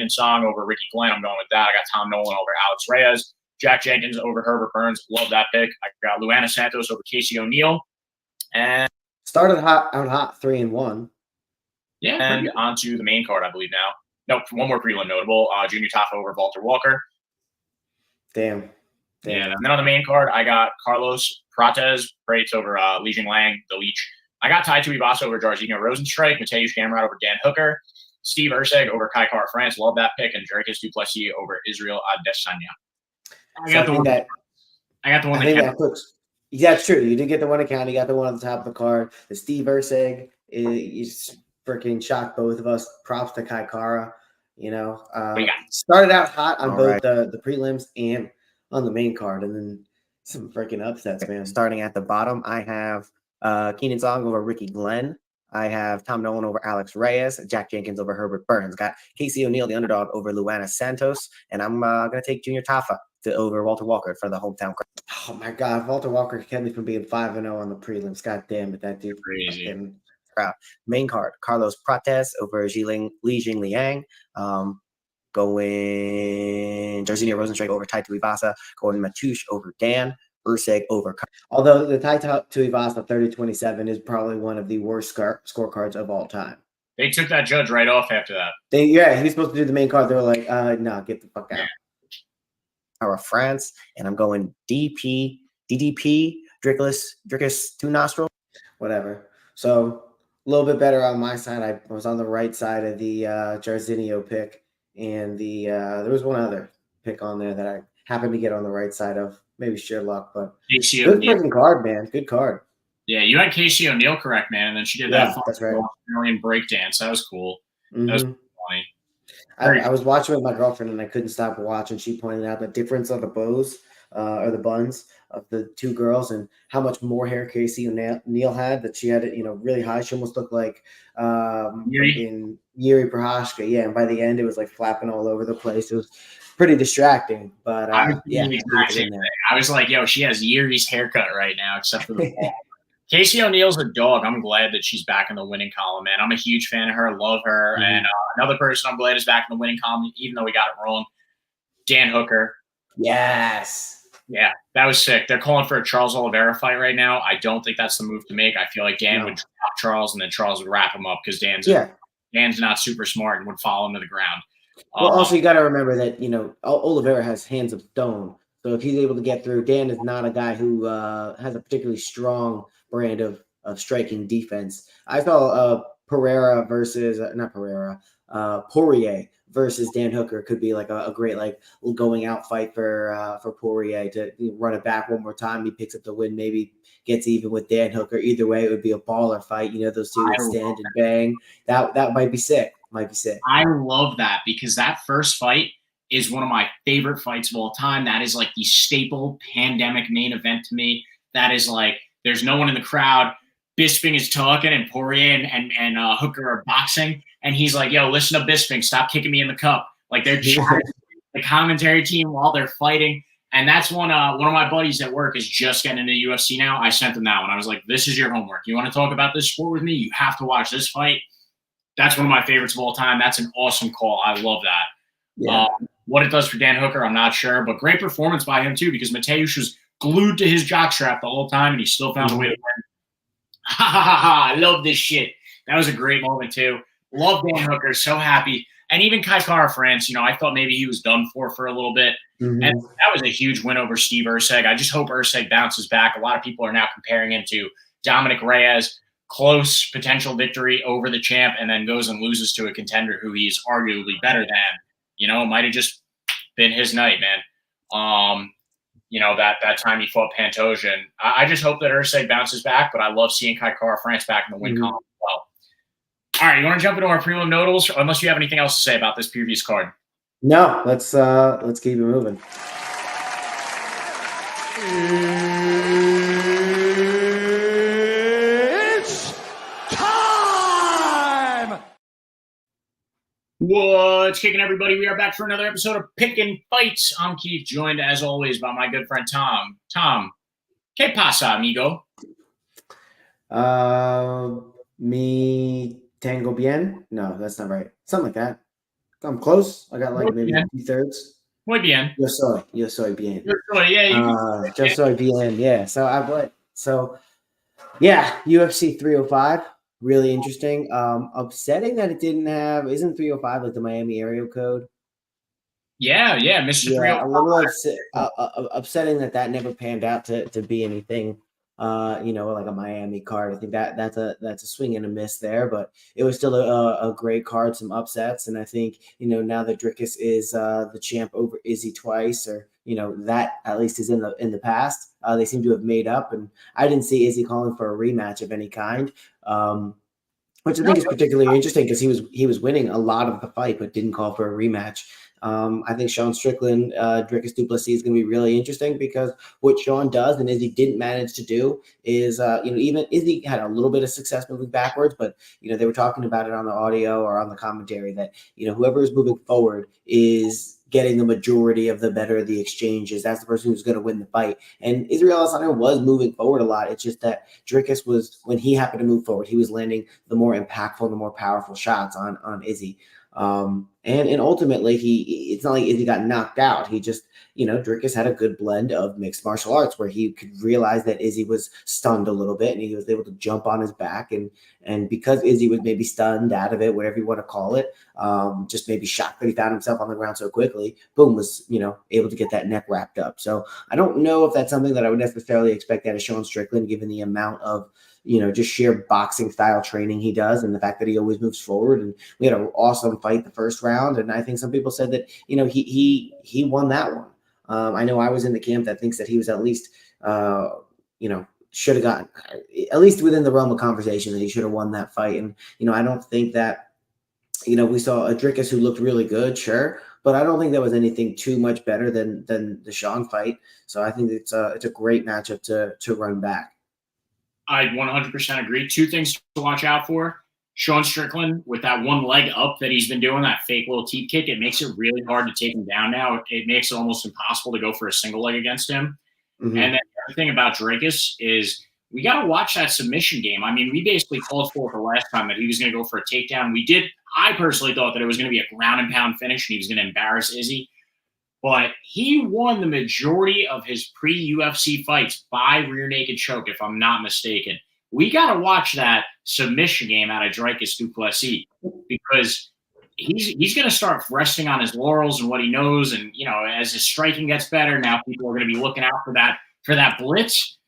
Keenan Song over Ricky Glenn. I'm going with that. I got Tom Nolan over Alex Reyes. Jack Jenkins over Herbert Burns. Love that pick. I got Luana Santos over Casey O'Neill. And started out hot 3-1. Yeah, and on to the main card, I believe now. Nope, one more prelim notable. Junior Tafa over Walter Walker. Damn. Yeah, and then on the main card, I got Carlos Prates over Li Jinglang, the Leech. I got Tai Tuivasa over Jairzinho Rosenstrike, Mateusz Gamrot over Dan Hooker, Steve Erceg over Kai Kara France. Love that pick, and Dricus du Plessis over Israel Adesanya. I got the one that counts. Yeah, it's true. You did get the one account. You got the one on the top of the card. The Steve Erceg is freaking shocked both of us. Props to Kai Kara. Started out hot on both the prelims and on the main card, and then some freaking upsets, man. Starting at the bottom, I have Keenan Song over Ricky Glenn. I have Tom Nolan over Alex Reyes, Jack Jenkins over Herbert Burns. Got Casey O'Neill, the underdog, over Luana Santos, and I'm going to take Junior Tafa over Walter Walker for the hometown crowd. Oh my God, Walter Walker kept me from being 5-0 on the prelims. God damn it, that dude crazy. Crowd. Main card: Carlos Prates over Li Jingliang. Going Jairzinho Rosenstrike over Tai Tuivasa. Going Mateusz over Dan Erceg over. Although the Tai Tuivasa 30-27 is probably one of the worst scorecards of all time. They took that judge right off after that. He was supposed to do the main card. They were like, no, get the fuck out. Our France, and I'm going DDP, Dricus two nostril, whatever. So a little bit better on my side. I was on the right side of the Jairzinho pick, and there was one other pick on there that I happened to get on the right side of. Maybe sheer luck, but good freaking card, man. Good card. Yeah, you had Casey O'Neill correct, man, and then she did that Australian breakdance. That was cool. Mm-hmm. That was funny. I was watching with my girlfriend, and I couldn't stop watching. She pointed out the difference of the bows or the buns of the two girls, and how much more hair Casey O'Neill had. That she had it, really high. She almost looked like Yuri Prohashka. Yeah, and by the end, it was like flapping all over the place. It was pretty distracting, but I was like, yo, she has Yuri's haircut right now, except for the ball. Casey O'Neill's a dog. I'm glad that she's back in the winning column, man. I'm a huge fan of her. Love her. Mm-hmm. And another person I'm glad is back in the winning column, even though we got it wrong. Dan Hooker. Yes. Yeah, that was sick. They're calling for a Charles Oliveira fight right now. I don't think that's the move to make. I feel like Dan would drop Charles, and then Charles would wrap him up because Dan's not super smart and would fall him to the ground. Well, also, you got to remember that, Oliveira has hands of stone. So if he's able to get through, Dan is not a guy who has a particularly strong brand of striking defense. I saw Poirier versus Dan Hooker could be like a great going out fight for Poirier to run it back one more time. He picks up the win, maybe gets even with Dan Hooker. Either way, it would be a baller fight. Those two would stand and bang. That might be sick. I love that because that first fight is one of my favorite fights of all time. That is like the staple pandemic main event to me. That is like, there's no one in the crowd. Bisping is talking and Poirier and Hooker are boxing. And he's like, yo, listen to Bisping. Stop kicking me in the cup. Like they're chatting the commentary team while they're fighting. And that's one of my buddies at work is just getting into the UFC now. I sent him that one. I was like, this is your homework. You want to talk about this sport with me? You have to watch this fight. That's one of my favorites of all time. That's an awesome call. I love that. Yeah. What it does for Dan Hooker, I'm not sure. But great performance by him, too, because Mateusz was glued to his jockstrap the whole time, and he still found a way to win. Ha, ha, ha, ha. I love this shit. That was a great moment, too. Love Dan Hooker. So happy. And even Kai Kara France, I thought maybe he was done for a little bit. Mm-hmm. And that was a huge win over Steve Erceg. I just hope Erceg bounces back. A lot of people are now comparing him to Dominic Reyes. Close potential victory over the champ, and then goes and loses to a contender who he's arguably better than. It might have just been his night, man. That time he fought Pantoja. I just hope that Erceg bounces back, but I love seeing Kai Kara France back in the win column as well. All right, you want to jump into our prelim notables, unless you have anything else to say about this previous card? No, let's keep it moving. What's kicking, everybody? We are back for another episode of Pickin' Fights. I'm Keith, joined as always by my good friend Tom. Tom, ¿qué pasa, amigo? Me tengo bien? No, that's not right. Something like that. I'm close. I got like Muy maybe bien. 2/3. Muy bien. Yo soy bien. Yo soy, yeah, you Yo soy bien. Yeah. Yeah, UFC 305, really interesting. Upsetting that it didn't have, isn't 305 like the Miami area code? yeah, Mr. Yeah, a little 305. upsetting that that never panned out to be anything, like a Miami card. I think that's a swing and a miss there, but it was still a great card, some upsets, and I think now that Dricus is the champ over Izzy twice, or that at least is in the past. They seem to have made up, and I didn't see Izzy calling for a rematch of any kind. Which I No, think is particularly interesting because he was winning a lot of the fight, but didn't call for a rematch. I think Sean Strickland, Dricus du Plessis is going to be really interesting because what Sean does and Izzy didn't manage to do is, even Izzy had a little bit of success moving backwards, but they were talking about it on the audio or on the commentary that whoever is moving forward is getting the majority of the better of the exchanges. That's the person who's going to win the fight. And Israel Adesanya was moving forward a lot. It's just that Dricus was, when he happened to move forward, he was landing the more impactful, the more powerful shots on Izzy. And ultimately, it's not like Izzy got knocked out. He just, Dricus had a good blend of mixed martial arts where he could realize that Izzy was stunned a little bit, and he was able to jump on his back. And because Izzy was maybe stunned out of it, whatever you want to call it, just maybe shocked that he found himself on the ground so quickly, boom, was, able to get that neck wrapped up. So I don't know if that's something that I would necessarily expect out of Sean Strickland, given the amount of just sheer boxing style training he does and the fact that he always moves forward. And we had an awesome fight the first round. And I think some people said that, he won that one. I know I was in the camp that thinks that he was at least, should have gotten at least within the realm of conversation that he should have won that fight. And, I don't think that, we saw a Dricus who looked really good, sure, but I don't think that was anything too much better than the Sean fight. So I think it's a great matchup to run back. I 100% agree. Two things to watch out for. Sean Strickland, with that one leg up that he's been doing, that fake little teep kick, it makes it really hard to take him down now. It makes it almost impossible to go for a single leg against him. Mm-hmm. And then the other thing about Dricus is we got to watch that submission game. I mean, we basically called for it the last time that he was going to go for a takedown. We did. I personally thought that it was going to be a ground and pound finish and he was going to embarrass Izzy. But he won the majority of his pre-UFC fights by rear naked choke, if I'm not mistaken. We got to watch that submission game out of Dricus du Plessis because he's going to start resting on his laurels and what he knows. And, as his striking gets better, now people are going to be looking out for that blitz.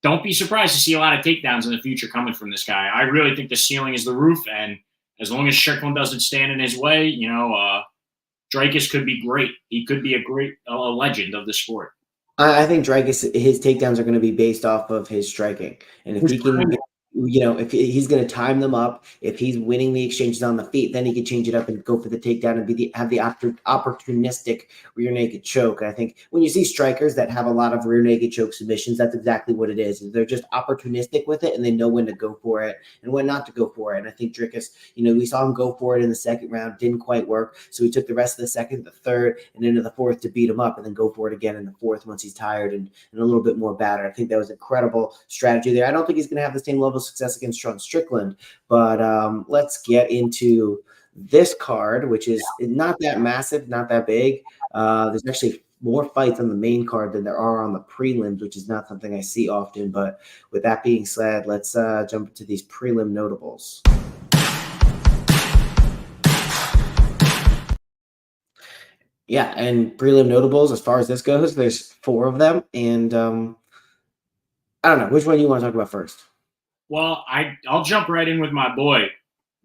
Don't be surprised to see a lot of takedowns in the future coming from this guy. I really think the ceiling is the roof. And as long as Strickland doesn't stand in his way, Dricus could be great. He could be a legend of the sport. I think Dricus, his takedowns are going to be based off of his striking. And if he can, if he's going to time them up, if he's winning the exchanges on the feet, then he can change it up and go for the takedown and have the opportunistic rear naked choke. And I think when you see strikers that have a lot of rear naked choke submissions, that's exactly what it is. They're just opportunistic with it and they know when to go for it and when not to go for it. And I think Dricus, we saw him go for it in the second round, didn't quite work. So he took the rest of the second, the third, and into the fourth to beat him up and then go for it again in the fourth once he's tired and a little bit more battered. I think that was incredible strategy there. I don't think he's going to have the same level of success against Sean Strickland, but let's get into this card, which is not that massive, not that big. There's actually more fights on the main card than there are on the prelims, which is not something I see often. But with that being said, let's jump into these prelim notables. Yeah, and prelim notables, as far as this goes, there's 4 of them. And I don't know, which one you want to talk about first? Well, I'll jump right in with my boy,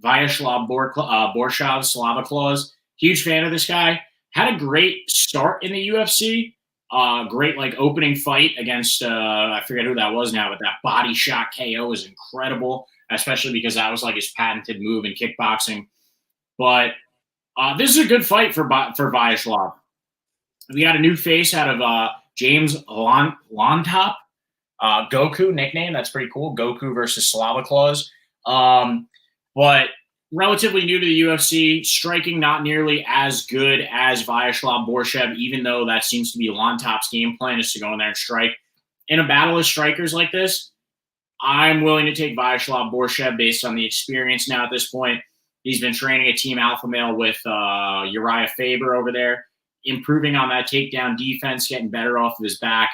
Vyacheslav Borshov, Slava Claus. Huge fan of this guy. Had a great start in the UFC. Great opening fight against I forget who that was now, but that body shot KO was incredible, especially because that was his patented move in kickboxing. But this is a good fight for Vyacheslav. We got a new face out of James Lontop. Goku nickname. That's pretty cool. Goku versus Slava Claus. But relatively new to the UFC, striking not nearly as good as Vyacheslav Borshov, even though that seems to be Lontop's game plan is to go in there and strike. In a battle of strikers like this, I'm willing to take Vyacheslav Borshov based on the experience now at this point. He's been training a team alpha male with Uriah Faber over there, improving on that takedown defense, getting better off of his back.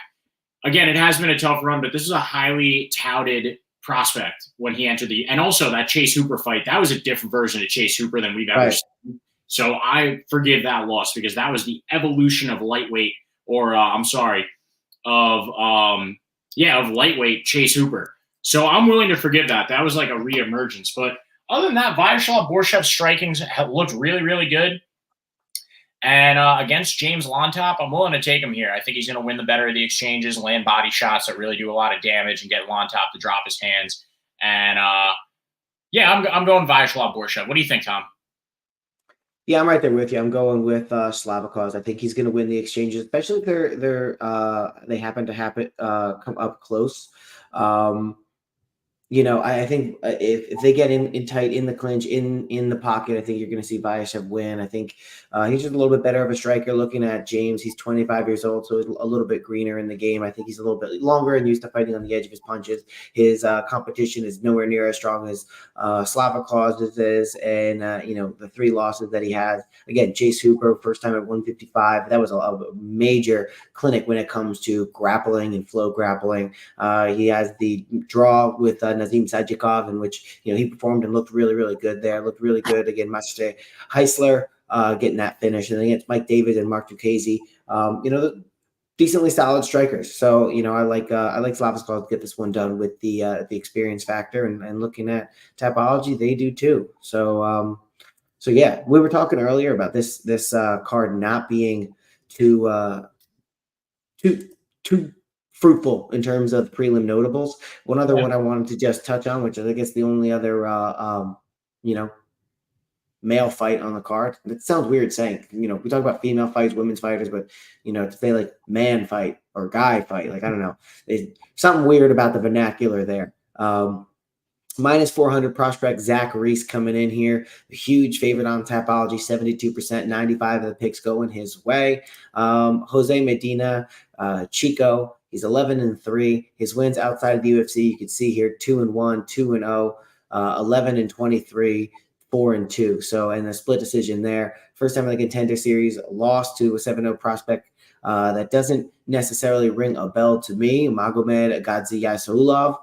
Again, it has been a tough run, but this is a highly touted prospect when he entered and also that Chase Hooper fight, that was a different version of Chase Hooper than we've ever seen. So I forgive that loss because that was the evolution of lightweight, or of lightweight Chase Hooper. So I'm willing to forgive that. That was like a reemergence. But other than that, Vyacheslav Borshev's striking looked really, really good. And against James Lontop, I'm willing to take him here. I think he's going to win the better of the exchanges, land body shots that really do a lot of damage, and get Lontop to drop his hands. And I'm going Vyacheslav Borshev. What do you think, Tom? Yeah, I'm right there with you. I'm going with Slavikov. I think he's going to win the exchanges, especially if they happen to come up close. I think if they get in tight in the clinch, in the pocket, I think you're going to see Vyacheslav win. I think he's just a little bit better of a striker. Looking at James, he's 25 years old, so he's a little bit greener in the game. I think he's a little bit longer and used to fighting on the edge of his punches. His competition is nowhere near as strong as Slavikov's is, and the 3 losses that he has. Again, Chase Hooper, first time at 155. That was a major clinic when it comes to grappling and flow grappling. He has the draw with Nazim Sajikov, in which he performed and looked really, really good there. Looked really good again. Master Heisler getting that finish, and then against Mike David and Mark Duchesne, decently solid strikers. So I like Slavikov to get this one done with the experience factor, and looking at Tapology, they do too. So yeah, we were talking earlier about this card not being too fruitful in terms of prelim notables. One other one I wanted to just touch on, which I think is the only other male fight on the card. It sounds weird saying, we talk about female fights, women's fighters, but to say like man fight or guy fight, like I don't know, there's something weird about the vernacular there. Minus 400 prospect Zach Reese coming in here. A huge favorite on Tapology, 72%, 95 of the picks going his way. Jose Medina, Chico, he's 11-3. His wins outside of the UFC, you can see here, 2-1, 2-0, 11-23, 4-2. So, and a split decision there. First time in the Contender Series, lost to a 7-0 prospect that doesn't necessarily ring a bell to me, Magomed Gaziasulov.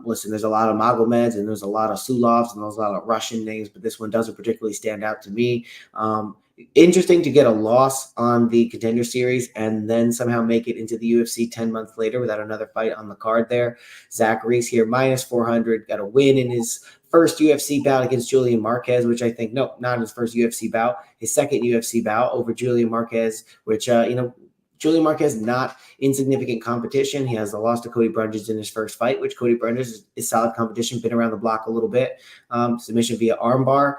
Listen, there's a lot of Magomeds and there's a lot of Sulovs and there's a lot of Russian names, but this one doesn't particularly stand out to me. Interesting to get a loss on the Contender Series and then somehow make it into the UFC 10 months later without another fight on the card there. Zach Reese here, minus 400, got a win in his first UFC bout against Julian Marquez, which I think, no, not his first UFC bout, his second UFC bout over Julian Marquez, which, Julian Marquez, not insignificant competition. He has a loss to Cody Brundage in his first fight, which Cody Brundage is solid competition, been around the block a little bit. Submission via armbar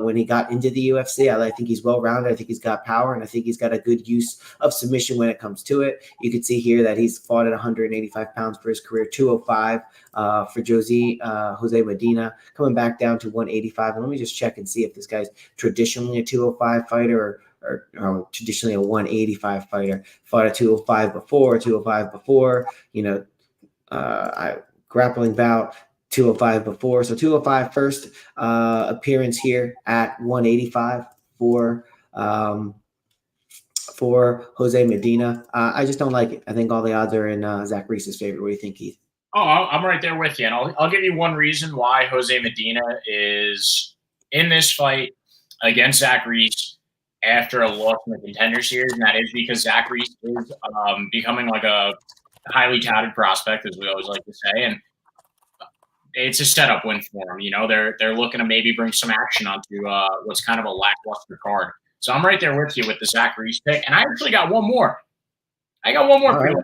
when he got into the UFC. I think he's well-rounded. I think he's got power, and I think he's got a good use of submission when it comes to it. You can see here that he's fought at 185 pounds for his career, 205 for Jose Medina, coming back down to 185. And let me just check and see if this guy's traditionally a 205 fighter or traditionally a 185 fighter. Fought a 205 before, grappling bout, 205 before. So 205 first appearance here at 185 for Jose Medina. I just don't like it. I think all the odds are in Zach Reese's favor. What do you think, Keith? Oh, I'm right there with you. And I'll give you one reason why Jose Medina is in this fight against Zach Reese after a loss in the Contender Series, and that is because Zach Reese is becoming like a highly touted prospect, as we always like to say, and it's a setup win for him. They're looking to maybe bring some action onto what's kind of a lackluster card. So I'm right there with you with the Zach Reese pick, and I actually got one more. Right.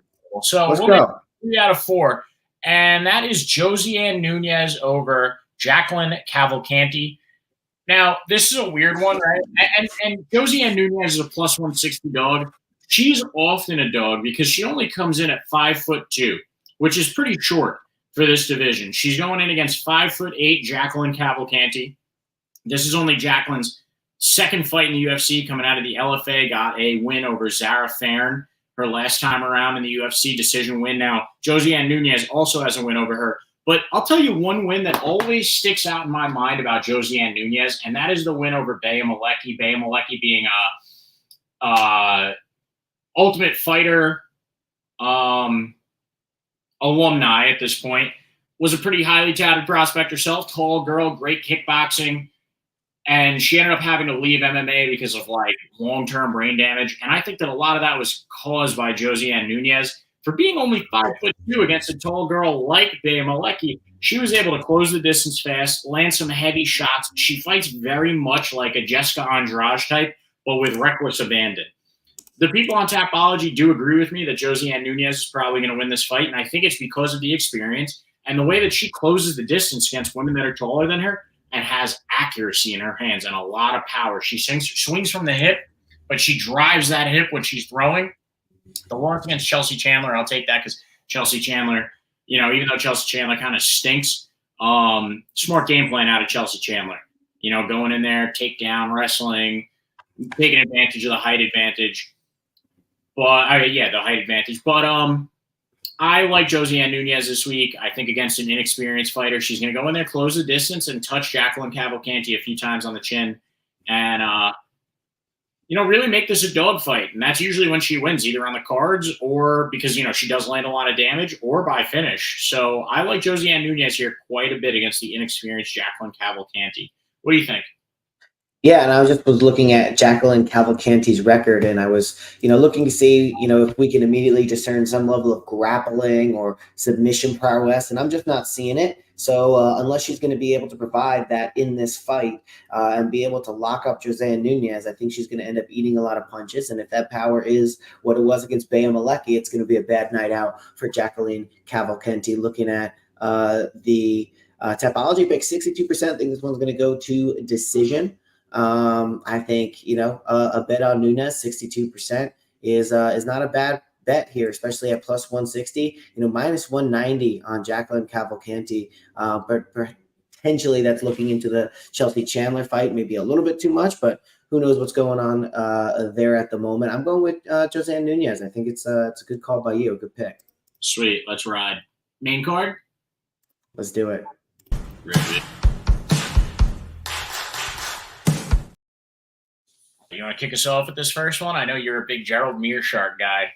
So let's we'll go. 3 out of 4, and that is Josiane Nunez over Jacqueline Cavalcanti. Now, this is a weird one, right? And Josiane Nunez is a plus 160 dog. She's often a dog because she only comes in at 5'2", which is pretty short for this division. She's going in against 5'8" Jacqueline Cavalcanti. This is only Jacqueline's second fight in the UFC, coming out of the LFA, got a win over Zara Farn her last time around in the UFC, decision win. Now, Josiane Nunez also has a win over her But I'll tell you one win that always sticks out in my mind about Josiane Nunez, and that is the win over Bea Malecki. Bea Malecki being a Ultimate Fighter alumni at this point, was a pretty highly touted prospect herself, tall girl, great kickboxing. And she ended up having to leave MMA because of like long-term brain damage. And I think that a lot of that was caused by Josiane Nunez. For being only 5'2" against a tall girl like Bea Malecki, she was able to close the distance fast, land some heavy shots. She fights very much like a Jessica Andrade type, but with reckless abandon. The people on Tapology do agree with me that Josiane Nunez is probably going to win this fight, and I think it's because of the experience and the way that she closes the distance against women that are taller than her and has accuracy in her hands and a lot of power. She swings from the hip, but she drives that hip when she's throwing. The loss against Chelsea Chandler, I'll take that because Chelsea Chandler, even though Chelsea Chandler kind of stinks, smart game plan out of Chelsea Chandler. Going in there, takedown, wrestling, taking advantage of the height advantage. But the height advantage. But I like Josiane Nunez this week. I think against an inexperienced fighter, she's going to go in there, close the distance, and touch Jacqueline Cavalcanti a few times on the chin, and really make this a dogfight. And that's usually when she wins, either on the cards or because she does land a lot of damage, or by finish. So I like Josiane Nunez here quite a bit against the inexperienced Jacqueline Cavalcanti. What do you think? Yeah, and I was looking at Jacqueline Cavalcanti's record, and I was, looking to see, if we can immediately discern some level of grappling or submission prowess, and I'm just not seeing it. So unless she's going to be able to provide that in this fight and be able to lock up Josiane Nunez, I think she's going to end up eating a lot of punches. And if that power is what it was against Bea Malecki, it's going to be a bad night out for Jacqueline Cavalcanti. Looking at the Tapology pick, 62%. I think this one's going to go to decision. I think, a bet on Nunez, 62% is not a bad bet here, especially at plus 160, minus 190 on Jacqueline Cavalcanti. But potentially that's looking into the Chelsea Chandler fight, maybe a little bit too much, but who knows what's going on there at the moment. I'm going with Josiane Nunez. I think it's a good call by you. A good pick. Sweet. Let's ride. Main card? Let's do it. Really? You want to kick us off with this first one? I know you're a big Gerald Meerschaert guy.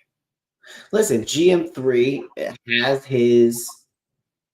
Listen, GM3 has his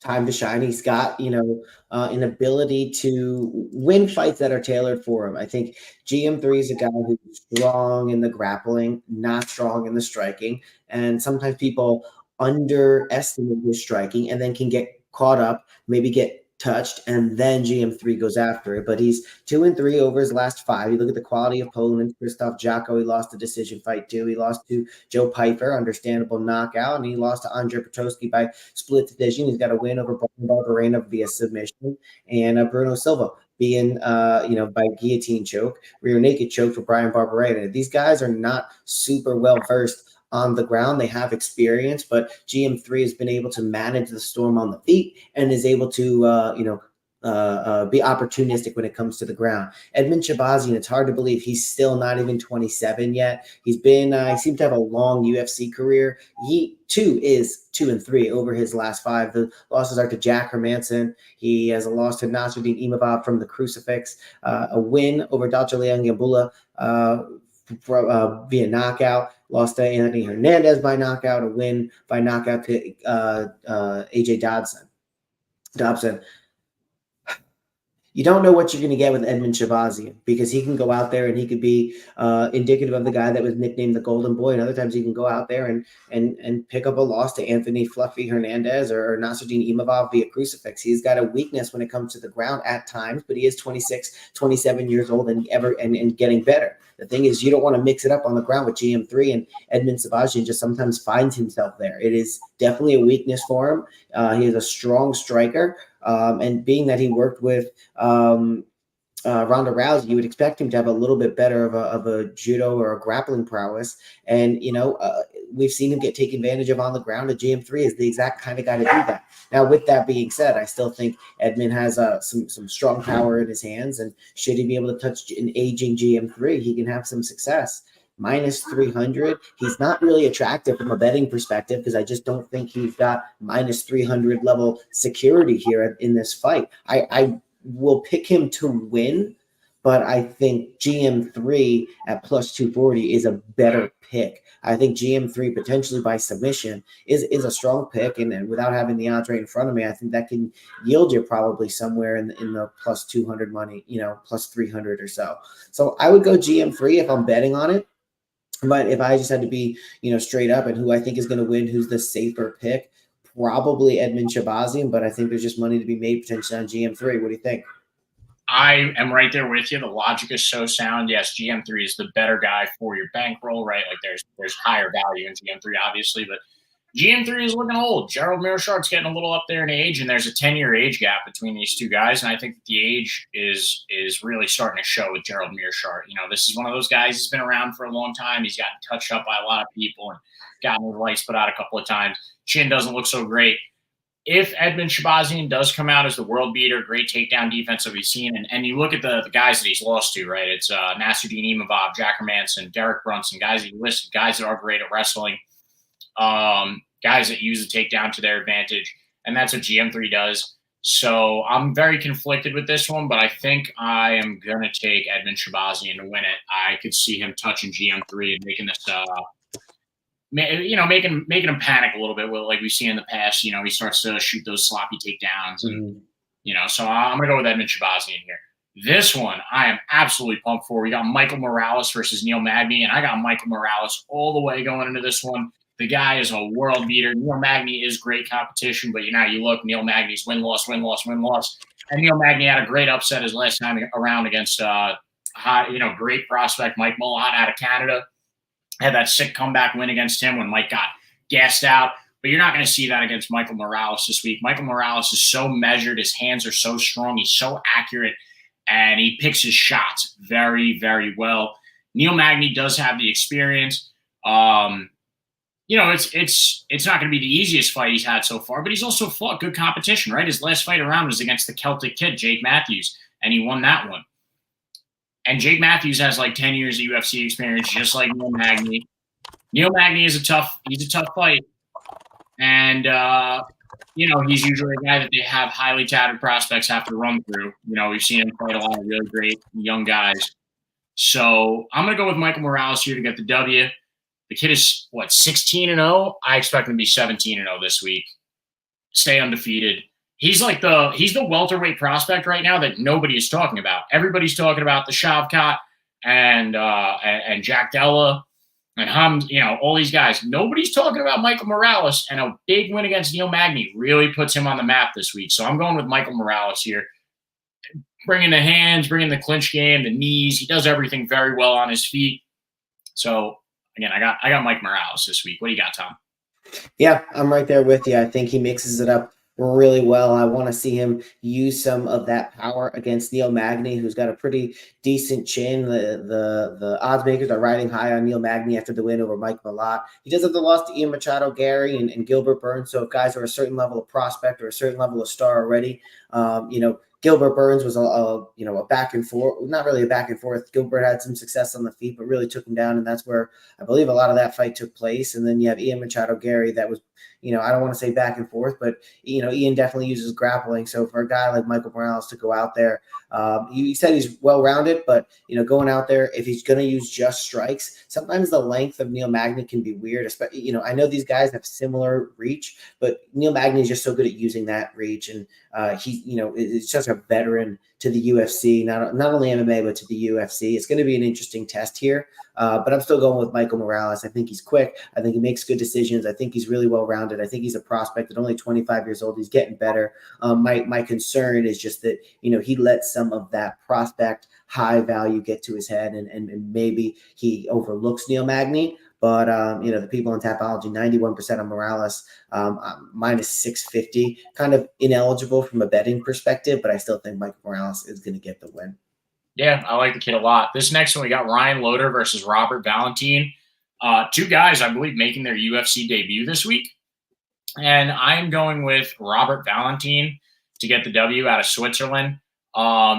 time to shine. He's got, an ability to win fights that are tailored for him. I think GM3 is a guy who's strong in the grappling, not strong in the striking. And sometimes people underestimate his striking and then can get caught up, maybe get touched, and then GM3 goes after it. But he's 2-3 over his last 5. You look at the quality of Poland, Krzysztof Jacko, he lost a decision fight too. He lost to Joe Piper, understandable knockout, and he lost to Andre Petroski by split decision. He's got a win over Barbarena via submission, and Bruno Silva being, by guillotine choke, rear naked choke for Brian Barbarena. These guys are not super well versed on the ground. They have experience, but GM3 has been able to manage the storm on the feet and is able to, be opportunistic when it comes to the ground. Edmen Shahbazyan, it's hard to believe he's still not even 27 yet. He seems to have a long UFC career. He too is 2-3 over his last 5. The losses are to Jack Hermanson. He has a loss to Nasruddin Imavov from the Crucifix, a win over Dachaliang Yambula via knockout, lost to Anthony Hernandez by knockout, a win by knockout to AJ Dobson. You don't know what you're going to get with Edmen Shahbazyan because he can go out there and he could be indicative of the guy that was nicknamed the Golden Boy, and other times he can go out there and pick up a loss to Anthony Fluffy Hernandez or Nasruddin Imavov via Crucifix. He's got a weakness when it comes to the ground at times, but he is 26, 27 years old and getting better. The thing is, you don't want to mix it up on the ground with GM3, and Edmen Shahbazyan just sometimes finds himself there. It is definitely a weakness for him. He is a strong striker, and being that he worked with Ronda Rousey, you would expect him to have a little bit better of a judo or a grappling prowess. And, we've seen him get taken advantage of on the ground. And GM3 is the exact kind of guy to do that. Now, with that being said, I still think Edmen has some strong power in his hands. And should he be able to touch an aging GM3, he can have some success. minus 300. He's not really attractive from a betting perspective because I just don't think he's got minus 300 level security here in this fight. I will pick him to win, but I think GM3 at plus 240 is a better pick. I think GM3 potentially by submission is a strong pick, and without having the odds right in front of me, I think that can yield you probably somewhere in the plus 200 money, plus 300 or so. So I would go GM3 if I'm betting on it. But if I just had to be, straight up and who I think is going to win, who's the safer pick, probably Edmund Shabazian, but I think there's just money to be made potentially on GM3. What do you think? I am right there with you. The logic is so sound. Yes, GM3 is the better guy for your bankroll, right? Like there's higher value in GM3, obviously, but GM3 is looking old. Gerald Meerschaert's getting a little up there in age, and there's a 10-year age gap between these two guys, and I think that the age is really starting to show with Gerald Meerschaert. This is one of those guys who's been around for a long time. He's gotten touched up by a lot of people and gotten his lights put out a couple of times. Chin doesn't look so great. If Edmund Shabazian does come out as the world beater, great takedown defense that we've seen, and you look at the guys that he's lost to, right? It's Nasruddin Imavov, Jack Hermanson, Derek Brunson, guys that you listed, guys that are great at wrestling, guys that use the takedown to their advantage, and that's what GM3 does. So I'm very conflicted with this one, but I think I am going to take Edmund Shabazian to win it. I could see him touching GM3 and making this making him panic a little bit, like we've seen in the past. He starts to shoot those sloppy takedowns, and so I'm gonna go with Edmund Shabazian here. This one I am absolutely pumped for. We got Michael Morales versus Neil Magny, and I got Michael Morales all the way going into this one. The guy is a world beater. Neil Magny is great competition, but you look, Neil Magny's win-loss, win-loss, win-loss, and Neil Magny had a great upset his last time around against great prospect Mike Malott out of Canada. Had that sick comeback win against him when Mike got gassed out. But you're not going to see that against Michael Morales this week. Michael Morales is so measured. His hands are so strong. He's so accurate. And he picks his shots very, very well. Neil Magny does have the experience. It's not going to be the easiest fight he's had so far, but he's also fought good competition, right? His last fight around was against the Celtic Kid, Jake Matthews, and he won that one. And Jake Matthews has like 10 years of UFC experience, just like Neil Magny. Neil Magny is a tough fight. And, he's usually a guy that they have highly touted prospects have to run through. We've seen him fight a lot of really great young guys. So I'm going to go with Michael Morales here to get the W. The kid is, 16-0? I expect him to be 17-0 this week. Stay undefeated. He's the welterweight prospect right now that nobody is talking about. Everybody's talking about the Shavkat and Jack Della and all these guys. Nobody's talking about Michael Morales, and a big win against Neil Magny really puts him on the map this week. So I'm going with Michael Morales here. Bringing the hands, bringing the clinch game, the knees. He does everything very well on his feet. So again, I got Mike Morales this week. What do you got, Tom? Yeah, I'm right there with you. I think he mixes it up really well. I want to see him use some of that power against Neil Magny, who's got a pretty decent chin. The odds makers are riding high on Neil Magny after the win over Mike Malott. He does have the loss to Ian Machado, Gary, and Gilbert Burns. So if guys are a certain level of prospect or a certain level of star already, Gilbert Burns was a back and forth, not really a back and forth. Gilbert had some success on the feet, but really took him down, and that's where I believe a lot of that fight took place. And then you have Ian Machado, Gary, that was, I don't want to say back and forth, but Ian definitely uses grappling. So for a guy like Michael Morales to go out there, he said he's well-rounded, but going out there, if he's going to use just strikes, sometimes the length of Neil Magny can be weird. Especially, I know these guys have similar reach, but Neil Magny is just so good at using that reach, and it's just a veteran to the UFC, not only MMA but to the UFC. It's going to be an interesting test here, but I'm still going with Michael Morales. I think he's quick. I think he makes good decisions. I think he's really well-rounded. I think he's a prospect at only 25 years old. He's getting better. My concern is just that he lets some of that prospect high value get to his head, and maybe he overlooks Neil Magny. But, the people in Tapology, 91% on Morales, minus 650, kind of ineligible from a betting perspective, but I still think Michael Morales is going to get the win. Yeah, I like the kid a lot. This next one, we got Ryan Loder versus Robert Valentine. Two guys, I believe, making their UFC debut this week. And I'm going with Robert Valentine to get the W out of Switzerland.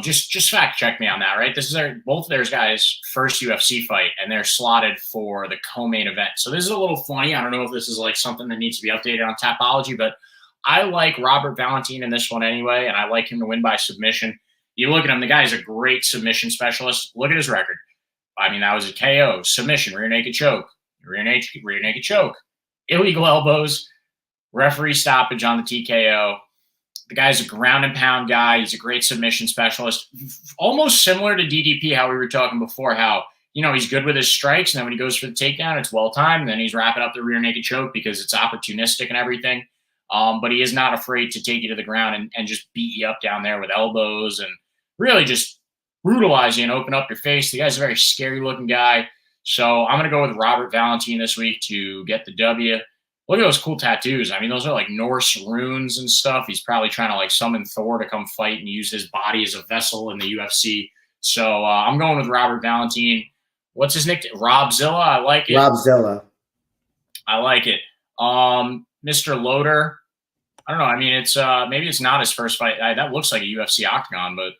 Just fact check me on that, right? This is both of their guys' first UFC fight, and they're slotted for the co-main event. So this is a little funny. I don't know if this is like something that needs to be updated on Tapology, but I like Robert Valentin in this one anyway, and I like him to win by submission. You look at him, the guy is a great submission specialist. Look at his record. I mean, that was a KO, submission, rear naked choke, rear naked choke, illegal elbows, referee stoppage on the TKO. The guy's a ground and pound guy. He's a great submission specialist. Almost similar to DDP, how we were talking before, how, he's good with his strikes. And then when he goes for the takedown, it's well-timed. And then he's wrapping up the rear naked choke because it's opportunistic and everything. But he is not afraid to take you to the ground and just beat you up down there with elbows and really just brutalize you and open up your face. The guy's a very scary-looking guy. So I'm going to go with Robert Valentin this week to get the W. Look at those cool tattoos. I mean, those are like Norse runes and stuff. He's probably trying to like summon Thor to come fight and use his body as a vessel in the UFC. So I'm going with Robert Valentin. What's his nickname? Robzilla. I like it. Robzilla. I like it. Mr. Loader. I don't know. I mean, it's maybe it's not his first fight. That looks like a UFC octagon, but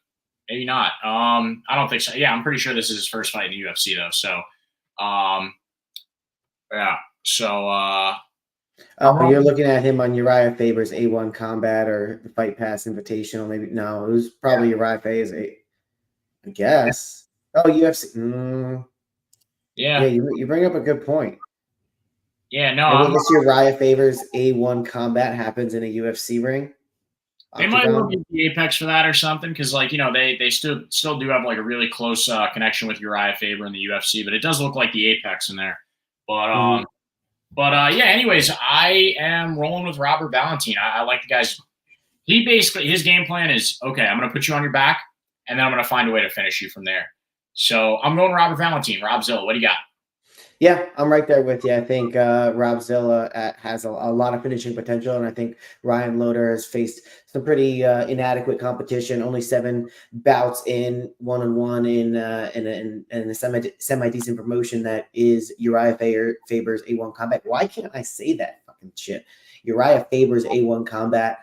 maybe not. I don't think so. Yeah, I'm pretty sure this is his first fight in the UFC though. So, yeah. So. You're looking at him on Uriah Faber's A1 Combat or the Fight Pass Invitational. Maybe no, it was probably Uriah Faber's I guess. Oh, UFC. Yeah, you bring up a good point. Yeah, no. Maybe this Uriah Faber's A1 Combat happens in a UFC ring. They might look at the Apex for that or something because, like, they still do have like a really close connection with Uriah Faber in the UFC, but it does look like the Apex in there. But yeah, anyways, I am rolling with Robert Valentin. I like the guys. His game plan is, okay, I'm going to put you on your back, and then I'm going to find a way to finish you from there. So I'm going Robert Valentin. Robzilla, what do you got? Yeah, I'm right there with you. I think Robzilla has a lot of finishing potential, and I think Ryan Loader has faced some pretty inadequate competition. Only 7 bouts in 1-on-1 in a semi decent promotion that is Uriah Faber's A1 Combat. Why can't I say that fucking shit? Uriah Faber's A1 Combat.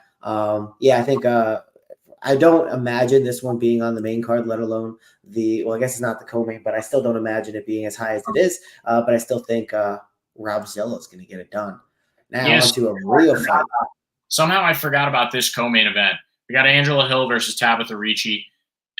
Yeah, I think I don't imagine this one being on the main card, let alone I guess it's not the co-main, but I still don't imagine it being as high as it is. But I still think Robzilla is going to get it done. Now on to a real fight. Somehow I forgot about this co-main event. We got Angela Hill versus Tabitha Ricci,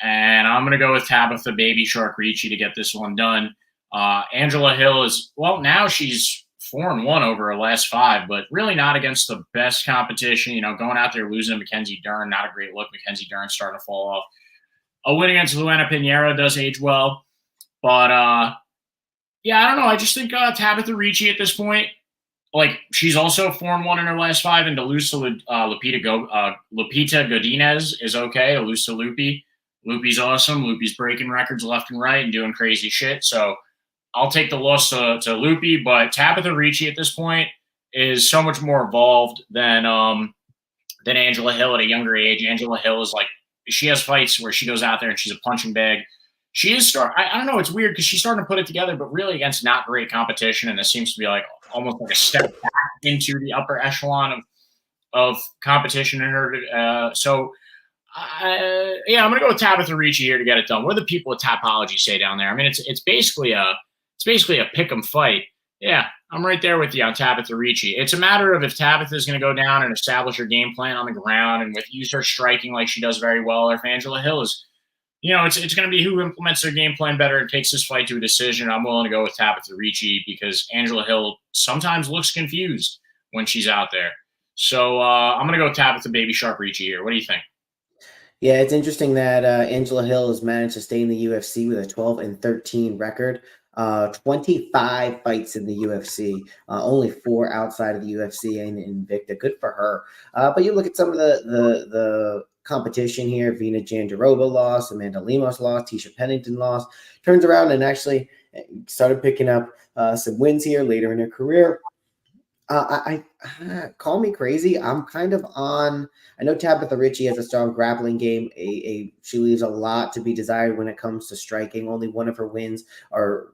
and I'm going to go with Tabitha Baby Shark Ricci to get this one done. Angela Hill now she's 4-1 over her last 5, but really not against the best competition. Going out there losing to Mackenzie Dern, not a great look. Mackenzie Dern starting to fall off. A win against Luana Pinheiro does age well, but yeah, I don't know. I just think Tabitha Ricci at this point, like, she's also 4-1 in her last 5, and to lose to Lupita Godinez is okay. To lose to Lupi. Lupi's awesome. Lupi's breaking records left and right and doing crazy shit. So I'll take the loss to Lupi, but Tabitha Ricci at this point is so much more evolved than Angela Hill at a younger age. Angela Hill is like, she has fights where she goes out there and she's a punching bag. She is I don't know. It's weird because she's starting to put it together, but really against not great competition. And this seems to be like almost like a step back into the upper echelon of competition in her. Yeah, I'm going to go with Tabitha Ricci here to get it done. What do the people at Tapology say down there? I mean, it's basically a pick 'em fight. Yeah, I'm right there with you on Tabitha Ricci. It's a matter of if Tabitha is going to go down and establish her game plan on the ground and use her striking like she does very well, or if Angela Hill is, it's going to be who implements their game plan better and takes this fight to a decision. I'm willing to go with Tabitha Ricci because Angela Hill sometimes looks confused when she's out there. So I'm going to go with Tabitha Baby Shark Ricci here. What do you think? Yeah, it's interesting that Angela Hill has managed to stay in the UFC with a 12-13 record. 25 fights in the UFC, only 4 outside of the UFC and Invicta. Good for her. But you look at some of the competition here. Vina Jandiroba lost, Amanda Lemos lost, Tisha Pennington lost. Turns around and actually started picking up some wins here later in her career. I call me crazy. I'm kind of on. I know Tabitha Ricci has a strong grappling game. She leaves a lot to be desired when it comes to striking. Only one of her wins are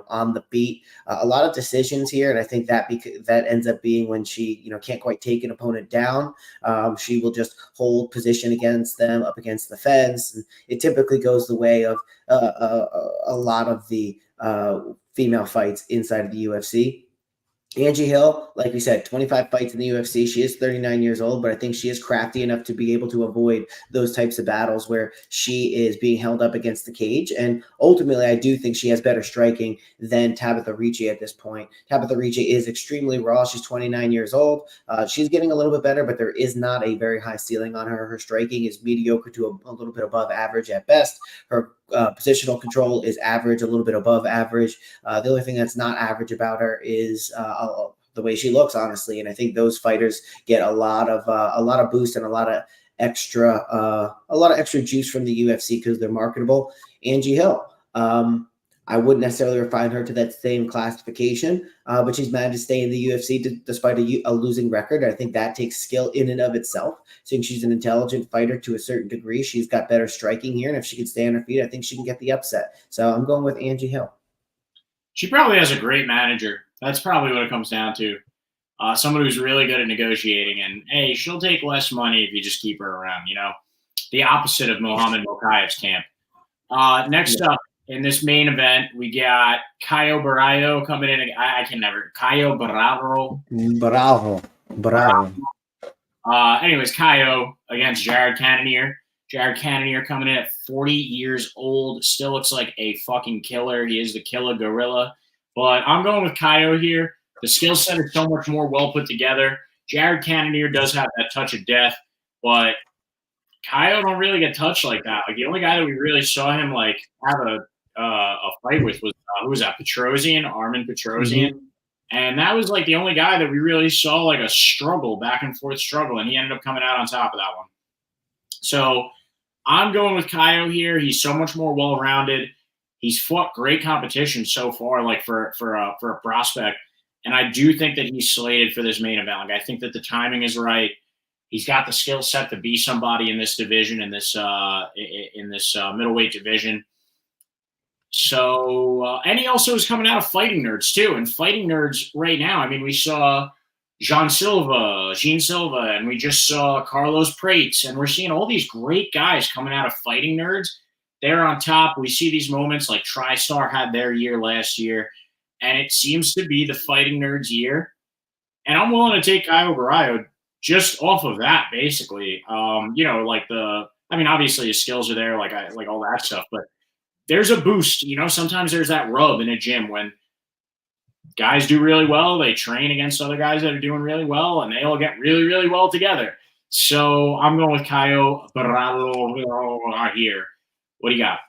on the beat. A lot of decisions here, and I think that ends up being when she, can't quite take an opponent down. She will just hold position against them, up against the fence. And it typically goes the way of a lot of the female fights inside of the UFC. Angie Hill, like we said, 25 fights in the UFC. She is 39 years old, but I think she is crafty enough to be able to avoid those types of battles where she is being held up against the cage. And ultimately, I do think she has better striking than Tabitha Ricci at this point. Tabitha Ricci is extremely raw. She's 29 years old. She's getting a little bit better, but there is not a very high ceiling on her. Her striking is mediocre to a little bit above average at best. Her positional control is average, a little bit above average. The only thing that's not average about her is the way she looks, honestly. And I think those fighters get a lot of boost and a lot of extra juice from the UFC because they're marketable. Angie Hill, I wouldn't necessarily refine her to that same classification, but she's managed to stay in the UFC despite a losing record. I think that takes skill in and of itself. Since she's an intelligent fighter to a certain degree, she's got better striking here, and if she can stay on her feet, I think she can get the upset. So I'm going with Angie Hill. She probably has a great manager. That's probably what it comes down to. Someone who's really good at negotiating, and hey, she'll take less money if you just keep her around. The opposite of Mohamed Mokayev's camp. Next up in this main event, we got Caio Borralho coming in. I can never. Caio Borralho. Anyways, Caio against Jared Cannonier. Jared Cannonier coming in at 40 years old. Still looks like a fucking killer. He is the killer gorilla. But I'm going with Caio here. The skill set is so much more well put together. Jared Cannonier does have that touch of death, but Caio don't really get touched like that. Like the only guy that we really saw him like have a fight with was who was that? Petrosian, Armin Petrosian. Mm-hmm. And that was like the only guy that we really saw like a struggle, back and forth struggle, and he ended up coming out on top of that one. So I'm going with Caio here. He's so much more well-rounded. He's fought great competition so far, like for a prospect. And I do think that he's slated for this main event. Like I think that the timing is right. He's got the skill set to be somebody in this division, in this middleweight division. So, and he also is coming out of Fighting Nerds too. And Fighting Nerds right now, I mean, we saw Jean Silva, and we just saw Carlos Prates, and we're seeing all these great guys coming out of Fighting Nerds. They're on top. We see these moments like TriStar had their year last year, and it seems to be the Fighting Nerds year. And I'm willing to take Caio Borralho just off of that, basically. Obviously his skills are there, like all that stuff, but there's a boost. Sometimes there's that rub in a gym when guys do really well. They train against other guys that are doing really well, and they all get really, really well together. So I'm going with Caio Borralho here. What do you got?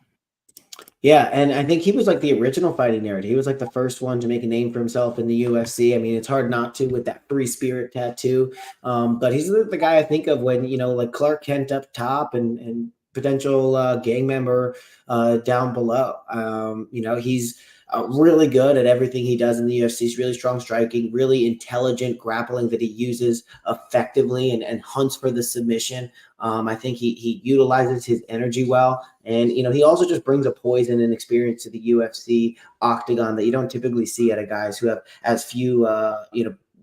Yeah, and I think he was like the original Fighting Nerd. He was like the first one to make a name for himself in the UFC. I mean, it's hard not to with that free spirit tattoo. But he's the guy I think of when, like Clark Kent up top and potential gang member down below. He's really good at everything he does in the UFC. He's really strong striking, really intelligent grappling that he uses effectively and hunts for the submission. I think he utilizes his energy well. And, he also just brings a poison and experience to the UFC octagon that you don't typically see out of guys who have as few,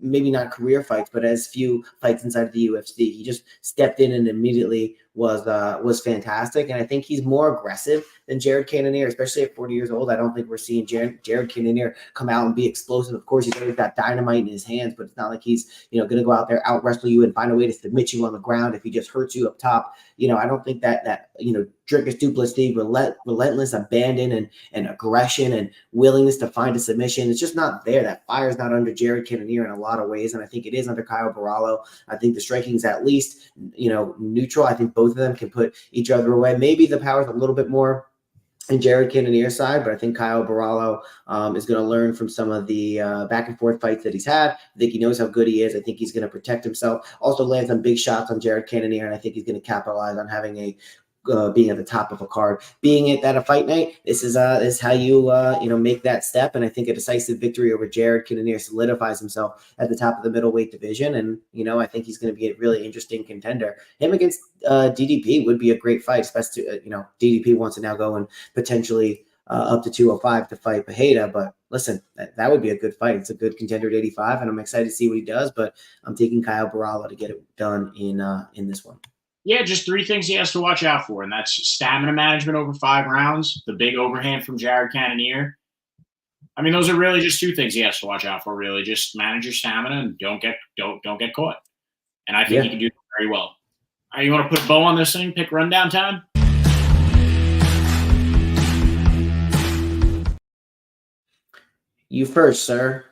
maybe not career fights, but as few fights inside of the UFC. He just stepped in and immediately was fantastic. And I think he's more aggressive than Jared Cannonier, especially at 40 years old. I don't think we're seeing Jared Cannonier come out and be explosive. Of course, he's always got dynamite in his hands, but it's not like he's, going to go out there, out wrestle you and find a way to submit you on the ground if he just hurts you up top. I don't think that Dricus du Plessis, relentless abandon and aggression and willingness to find a submission, it's just not there. That fire's not under Jared Cannonier in a lot of ways, and I think it is under Caio Borralho. I think the striking is at least, neutral. I think both of them can put each other away. Maybe the power's a little bit more in Jared Cannonier's side, but I think Caio Borralho is going to learn from some of the back and forth fights that he's had. I think he knows how good he is. I think he's going to protect himself. Also land some big shots on Jared Cannonier, and I think he's going to capitalize on having being at the top of a card, being at a fight night. This is how you make that step. And I think a decisive victory over Jared Cannonier solidifies himself at the top of the middleweight division. And I think he's going to be a really interesting contender. Him against DDP would be a great fight, especially DDP wants to now go and potentially up to 205 to fight Pereira. But listen, that would be a good fight. It's a good contender at 85, and I'm excited to see what he does. But I'm taking Kyle Borralho to get it done in this one. Yeah, just 3 things he has to watch out for, and that's stamina management over 5 rounds, the big overhand from Jared Cannonier. I mean, those are really just 2 things he has to watch out for. Really, just manage your stamina and don't get caught. And I think he can do that very well. All right, you want to put a bow on this thing? Pick rundown time. You first, sir.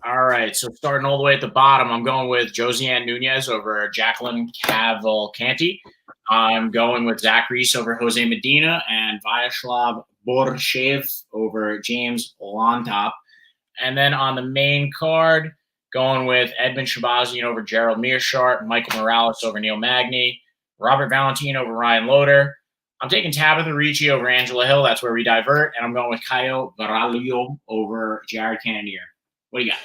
All right, so starting all the way at the bottom, I'm going with Josiane Nunez over Jacqueline Cavalcanti. I'm going with Zach Reese over Jose Medina and Vyacheslav Borralho over James Lontop. And then on the main card, going with Edmund Shabazian over Gerald Mearshart, Michael Morales over Neil Magny, Robert Valentin over Ryan Loder. I'm taking Tabitha Ricci over Angela Hill. That's where we divert. And I'm going with Caio Borralho over Jared Cannonier. What do you got?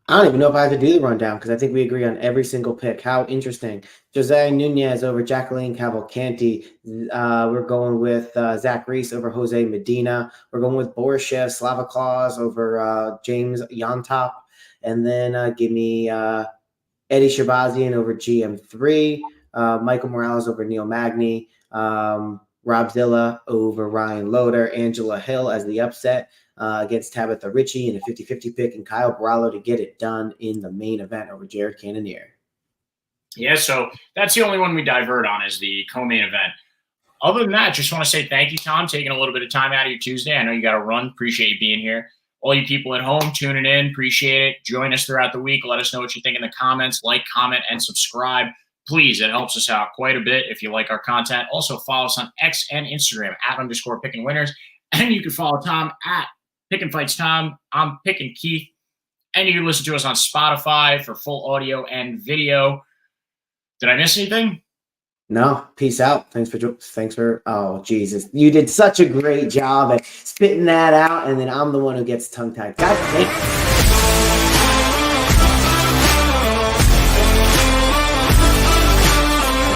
I don't even know if I have to do the rundown because I think we agree on every single pick. How interesting. Josiane Nunez over Jacqueline Cavalcanti. We're going with Zach Reese over Jose Medina. We're going with Borralho Slava Claus over James Yontop. And then give me Eddie Shabazian over GM3. Michael Morales over Neil Magny. Rob Zilla over Ryan Loder. Angela Hill as the upset against Tabitha Ricci in a 50-50 pick, and Kyle Borralho to get it done in the main event over Jared Cannonier. Yeah, so that's the only one we divert on is the co-main event. Other than that, just want to say thank you, Tom, taking a little bit of time out of your Tuesday. I know you got to run. Appreciate you being here. All you people at home tuning in, appreciate it. Join us throughout the week. Let us know what you think in the comments. Like, comment, and subscribe. Please, it helps us out quite a bit if you like our content. Also, follow us on X and Instagram @_picking_winners. And you can follow Tom at Pickin' Fights Tom. I'm Pickin' Keith. And you can listen to us on Spotify for full audio and video. Did I miss anything? No. Peace out. Thanks for. Oh, Jesus. You did such a great job at spitting that out, and then I'm the one who gets tongue-tied. God damn.